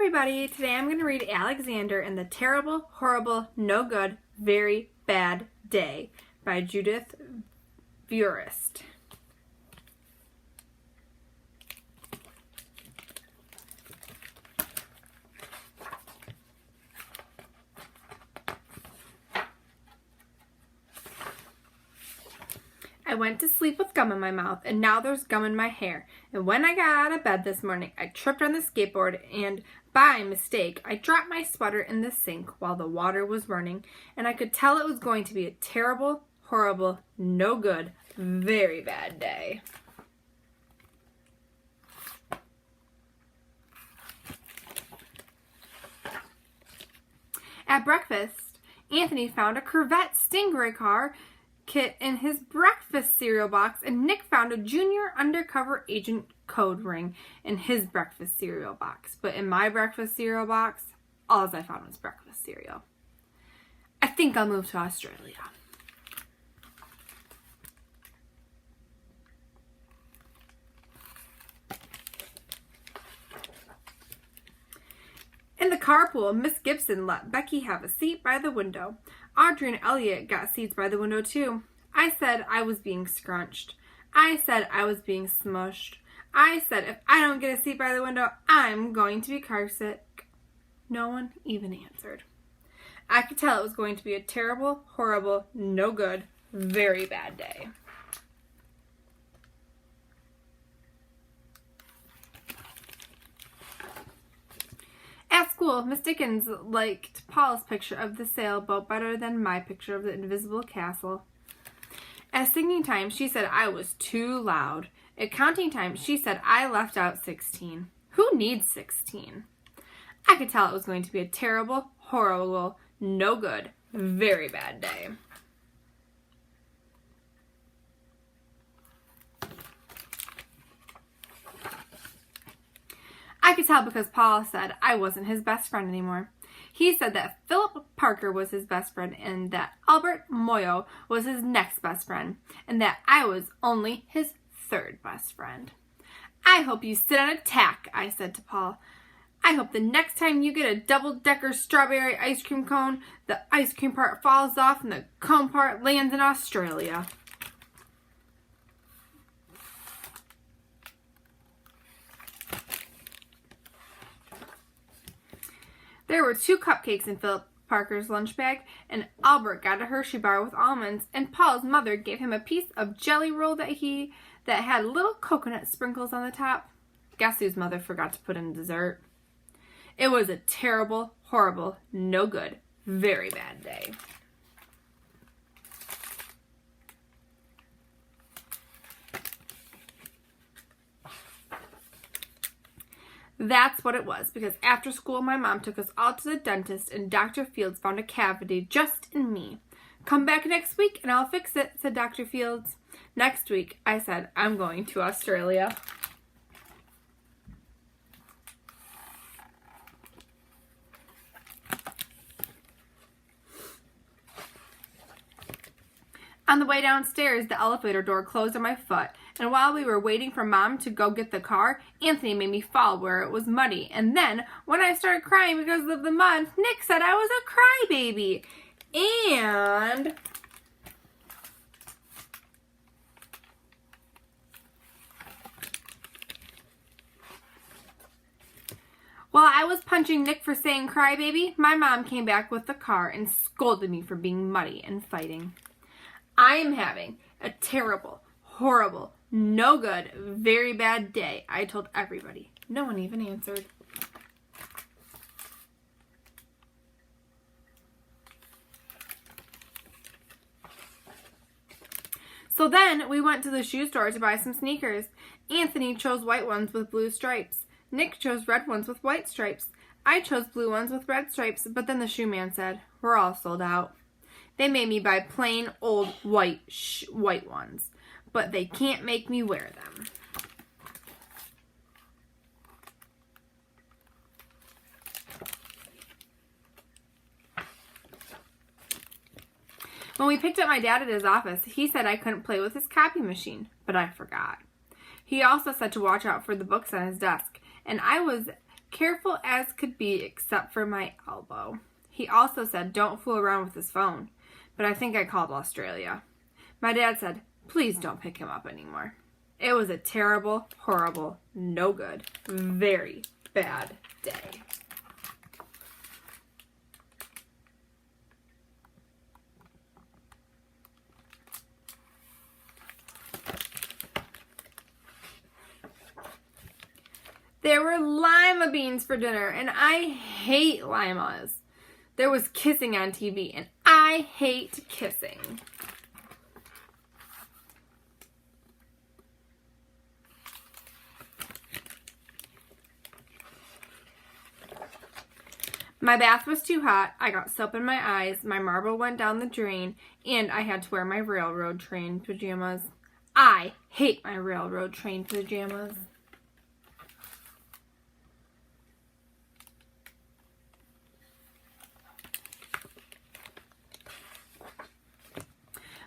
everybody, today I'm going to read Alexander and the Terrible, Horrible, No Good, Very Bad Day by Judith Viorst. I went to sleep with gum in my mouth, and now there's gum in my hair. And when I got out of bed this morning, I tripped on the skateboard, and by mistake, I dropped my sweater in the sink while the water was running, and I could tell it was going to be a terrible, horrible, no good, very bad day. At breakfast, Anthony found a Corvette Stingray car kit in his breakfast cereal box, and Nick found a junior undercover agent code ring in his breakfast cereal box. But in my breakfast cereal box, all I found was breakfast cereal. I think I'll move to Australia. In the carpool, Miss Gibson let Becky have a seat by the window. Audrey and Elliot got seats by the window too. I said I was being scrunched. I said I was being smushed. I said if I don't get a seat by the window, I'm going to be car sick. No one even answered. I could tell it was going to be a terrible, horrible, no good, very bad day. At school, Miss Dickens liked Paul's picture of the sailboat better than my picture of the invisible castle. At singing time, she said I was too loud. At counting time, she said I left out 16. Who needs 16? I could tell it was going to be a terrible, horrible, no good, very bad day. I could tell because Paul said I wasn't his best friend anymore. He said that Philip Parker was his best friend and that Albert Moyo was his next best friend and that I was only his third best friend. I hope you sit on a tack, I said to Paul. I hope the next time you get a double-decker strawberry ice cream cone, the ice cream part falls off and the cone part lands in Australia. There were 2 cupcakes in Philip Parker's lunch bag, and Albert got a Hershey bar with almonds, and Paul's mother gave him a piece of jelly roll that had little coconut sprinkles on the top. Guess whose mother forgot to put in dessert? It was a terrible, horrible, no good, very bad day. That's what it was, because after school, my mom took us all to the dentist, and Dr. Fields found a cavity just in me. Come back next week, and I'll fix it, said Dr. Fields. Next week, I said, I'm going to Australia. On the way downstairs, the elevator door closed on my foot, and while we were waiting for Mom to go get the car, Anthony made me fall where it was muddy. And then, when I started crying because of the mud, Nick said I was a crybaby. And while I was punching Nick for saying crybaby, my mom came back with the car and scolded me for being muddy and fighting. I am having a terrible, horrible, no good, very bad day, I told everybody. No one even answered. So then we went to the shoe store to buy some sneakers. Anthony chose white ones with blue stripes. Nick chose red ones with white stripes. I chose blue ones with red stripes, but then the shoe man said, we're all sold out. They made me buy plain old white ones, but they can't make me wear them. When we picked up my dad at his office, he said I couldn't play with his copy machine, but I forgot. He also said to watch out for the books on his desk, and I was careful as could be except for my elbow. He also said, don't fool around with his phone. But I think I called Australia. My dad said, please don't pick him up anymore. It was a terrible, horrible, no good, very bad day. There were lima beans for dinner, and I hate limas. There was kissing on TV, and I hate kissing. My bath was too hot, I got soap in my eyes, my marble went down the drain, and I had to wear my railroad train pajamas. I hate my railroad train pajamas.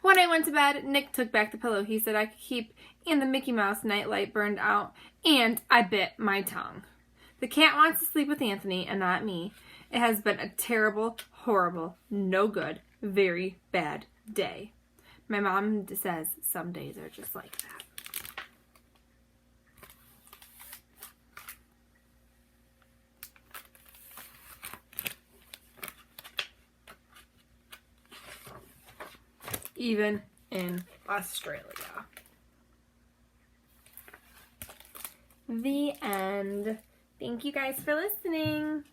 When I went to bed, Nick took back the pillow he said I could keep, and the Mickey Mouse nightlight burned out, and I bit my tongue. The cat wants to sleep with Anthony and not me. It has been a terrible, horrible, no good, very bad day. My mom says some days are just like that. Even in Australia. The end. Thank you guys for listening.